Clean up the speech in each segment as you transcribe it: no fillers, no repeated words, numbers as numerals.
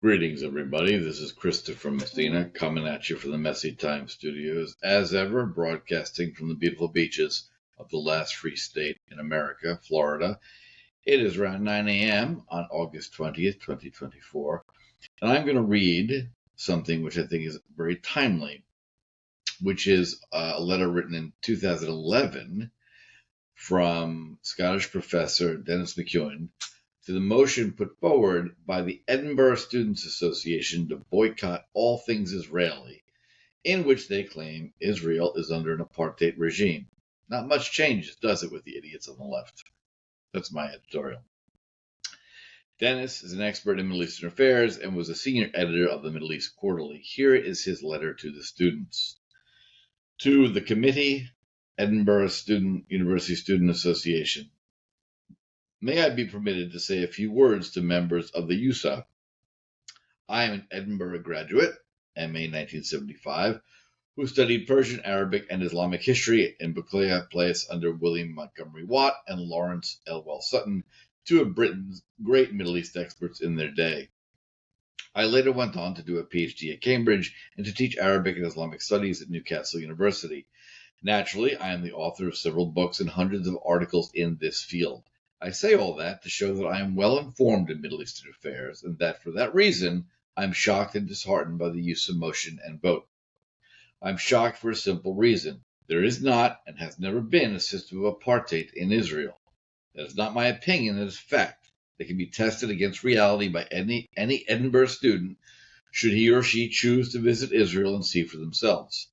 Greetings, everybody. This is Christopher Messina coming at you from the Messy Time Studios, as ever, broadcasting from the beautiful beaches of the last free state in America, Florida. It is around 9 a.m. on August 20th, 2024, and I'm going to read something which I think is very timely, which is a letter written in 2011 from Scottish professor Dennis MacEoin to the motion put forward by the Edinburgh Students' Association to boycott all things Israeli, in which they claim Israel is under an apartheid regime. Not much changes, does it, with the idiots on the left? That's my editorial. Dennis is an expert in Middle Eastern affairs and was a senior editor of the Middle East Quarterly. Here is his letter to the students. To the committee, Edinburgh University Student Association. May I be permitted to say a few words to members of the USA? I am an Edinburgh graduate, MA 1975, who studied Persian, Arabic, and Islamic history in Buccleuch Place under William Montgomery Watt and Lawrence Elwell Sutton, two of Britain's great Middle East experts in their day. I later went on to do a PhD at Cambridge and to teach Arabic and Islamic studies at Newcastle University. Naturally, I am the author of several books and hundreds of articles in this field. I say all that to show that I am well informed in Middle Eastern affairs, and that for that reason I am shocked and disheartened by the use of motion and vote. I am shocked for a simple reason. There is not and has never been a system of apartheid in Israel. That is not my opinion, it is fact. That can be tested against reality by any Edinburgh student should he or she choose to visit Israel and see for themselves.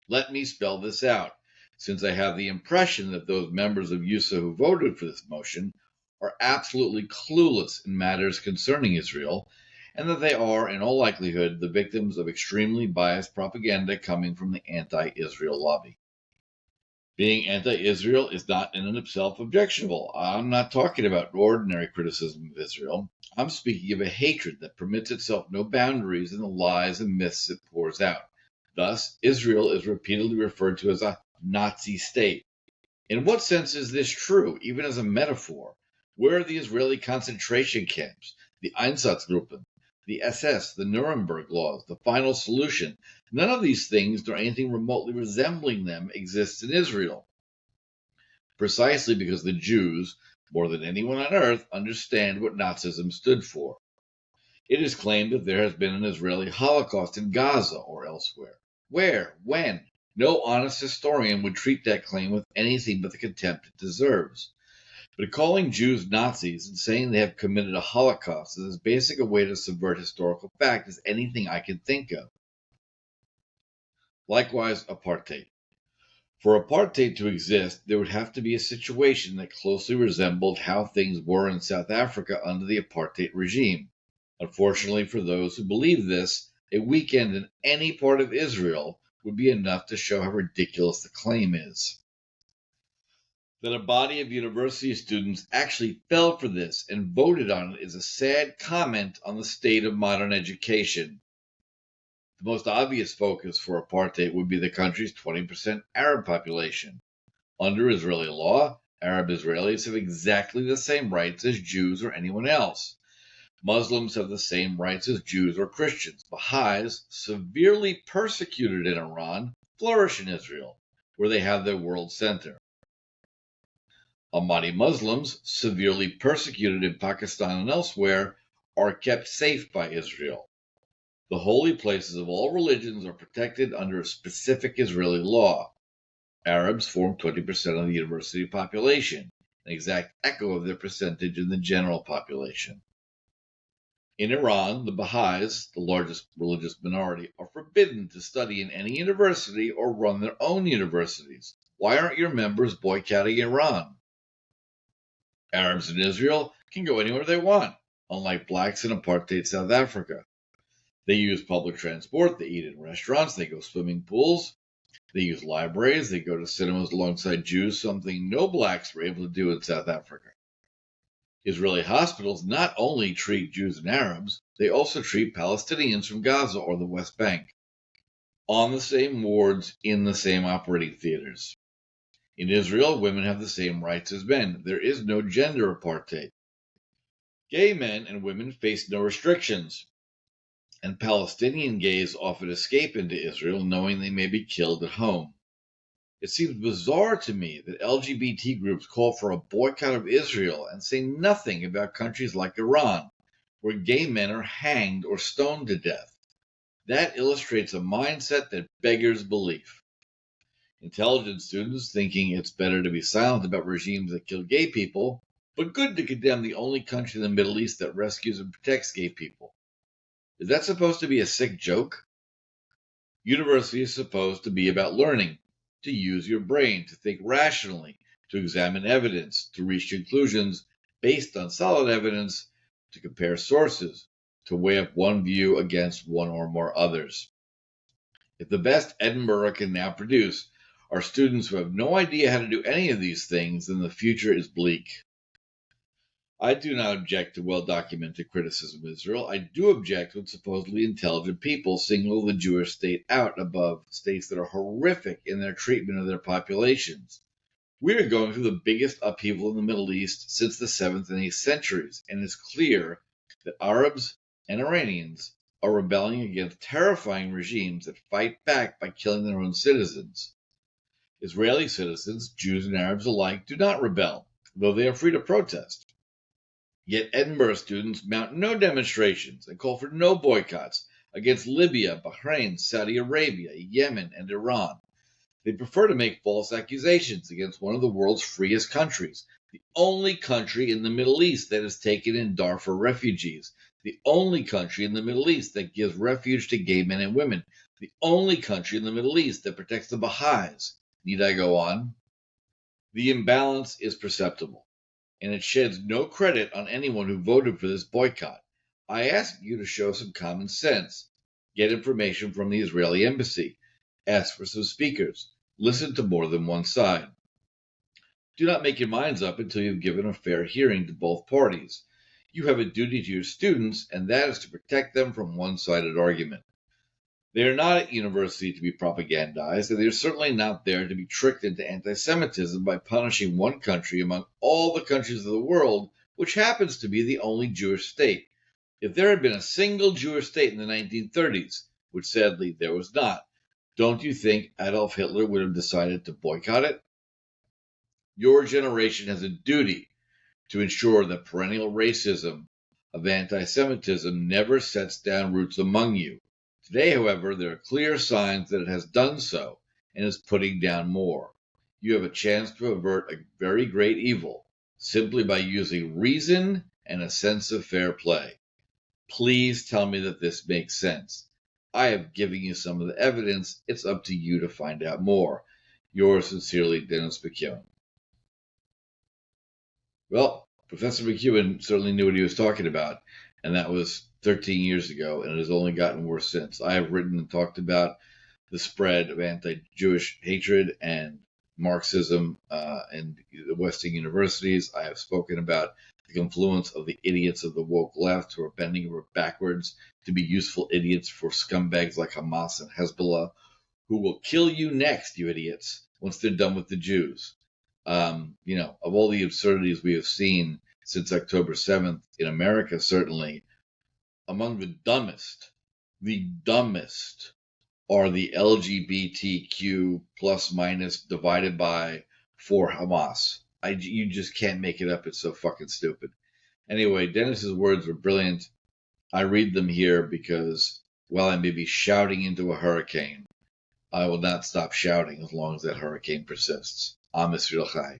Let me spell this out, since I have the impression that those members of USA who voted for this motion are absolutely clueless in matters concerning Israel, and that they are, in all likelihood, the victims of extremely biased propaganda coming from the anti-Israel lobby. Being anti-Israel is not in and of itself objectionable. I'm not talking about ordinary criticism of Israel. I'm speaking of a hatred that permits itself no boundaries in the lies and myths it pours out. Thus, Israel is repeatedly referred to as a Nazi state. In what sense is this true, even as a metaphor? Where are the Israeli concentration camps, the Einsatzgruppen, the SS, the Nuremberg laws, the final solution? None of these things, nor anything remotely resembling them, exists in Israel. Precisely because the Jews, more than anyone on earth, understand what Nazism stood for. It is claimed that there has been an Israeli Holocaust in Gaza or elsewhere. Where? When? No honest historian would treat that claim with anything but the contempt it deserves. But calling Jews Nazis and saying they have committed a Holocaust is as basic a way to subvert historical fact as anything I can think of. Likewise, apartheid. For apartheid to exist, there would have to be a situation that closely resembled how things were in South Africa under the apartheid regime. Unfortunately for those who believe this, a weekend in any part of Israel would be enough to show how ridiculous the claim is. That a body of university students actually fell for this and voted on it is a sad comment on the state of modern education. The most obvious focus for apartheid would be the country's 20% Arab population. Under Israeli law, Arab Israelis have exactly the same rights as Jews or anyone else. Muslims have the same rights as Jews or Christians. Baha'is, severely persecuted in Iran, flourish in Israel, where they have their world center. Ahmadi Muslims, severely persecuted in Pakistan and elsewhere, are kept safe by Israel. The holy places of all religions are protected under a specific Israeli law. Arabs form 20% of the university population, an exact echo of their percentage in the general population. In Iran, the Baha'is, the largest religious minority, are forbidden to study in any university or run their own universities. Why aren't your members boycotting Iran? Arabs in Israel can go anywhere they want, unlike blacks in apartheid South Africa. They use public transport, they eat in restaurants, they go swimming pools, they use libraries, they go to cinemas alongside Jews, something no blacks were able to do in South Africa. Israeli hospitals not only treat Jews and Arabs, they also treat Palestinians from Gaza or the West Bank. On the same wards, in the same operating theaters. In Israel, women have the same rights as men. There is no gender apartheid. Gay men and women face no restrictions, and Palestinian gays often escape into Israel knowing they may be killed at home. It seems bizarre to me that LGBT groups call for a boycott of Israel and say nothing about countries like Iran, where gay men are hanged or stoned to death. That illustrates a mindset that beggars belief. Intelligent students thinking it's better to be silent about regimes that kill gay people, but good to condemn the only country in the Middle East that rescues and protects gay people. Is that supposed to be a sick joke? University is supposed to be about learning, to use your brain, to think rationally, to examine evidence, to reach conclusions based on solid evidence, to compare sources, to weigh up one view against one or more others. If the best Edinburgh can now produce are students who have no idea how to do any of these things, then the future is bleak. I do not object to well-documented criticism of Israel. I do object when supposedly intelligent people single the Jewish state out above states that are horrific in their treatment of their populations. We are going through the biggest upheaval in the Middle East since the 7th and 8th centuries, and it's clear that Arabs and Iranians are rebelling against terrifying regimes that fight back by killing their own citizens. Israeli citizens, Jews and Arabs alike, do not rebel, though they are free to protest. Yet Edinburgh students mount no demonstrations and call for no boycotts against Libya, Bahrain, Saudi Arabia, Yemen, and Iran. They prefer to make false accusations against one of the world's freest countries, the only country in the Middle East that has taken in Darfur refugees, the only country in the Middle East that gives refuge to gay men and women, the only country in the Middle East that protects the Baha'is. Need I go on? The imbalance is perceptible, and it sheds no credit on anyone who voted for this boycott. I ask you to show some common sense. Get information from the Israeli embassy. Ask for some speakers. Listen to more than one side. Do not make your minds up until you've given a fair hearing to both parties. You have a duty to your students, and that is to protect them from one-sided argument. They are not at university to be propagandized, and they are certainly not there to be tricked into anti-Semitism by punishing one country among all the countries of the world, which happens to be the only Jewish state. If there had been a single Jewish state in the 1930s, which sadly there was not, don't you think Adolf Hitler would have decided to boycott it? Your generation has a duty to ensure that perennial racism of anti-Semitism never sets down roots among you. Today, however, there are clear signs that it has done so and is putting down more. You have a chance to avert a very great evil simply by using reason and a sense of fair play. Please tell me that this makes sense. I have given you some of the evidence. It's up to you to find out more. Yours sincerely, Dennis MacEoin. Well, Professor MacEoin certainly knew what he was talking about, and that was 13 years ago, and it has only gotten worse since. I have written and talked about the spread of anti-Jewish hatred and Marxism in the Western universities. I have spoken about the confluence of the idiots of the woke left who are bending over backwards to be useful idiots for scumbags like Hamas and Hezbollah, who will kill you next, you idiots, once they're done with the Jews. Of all the absurdities we have seen since October 7th in America, certainly, among the dumbest are the LGBTQ plus minus divided by for Hamas. You just can't make it up. It's so fucking stupid. Anyway, Dennis's words were brilliant. I read them here because while I may be shouting into a hurricane, I will not stop shouting as long as that hurricane persists. Am Yisrael Chai.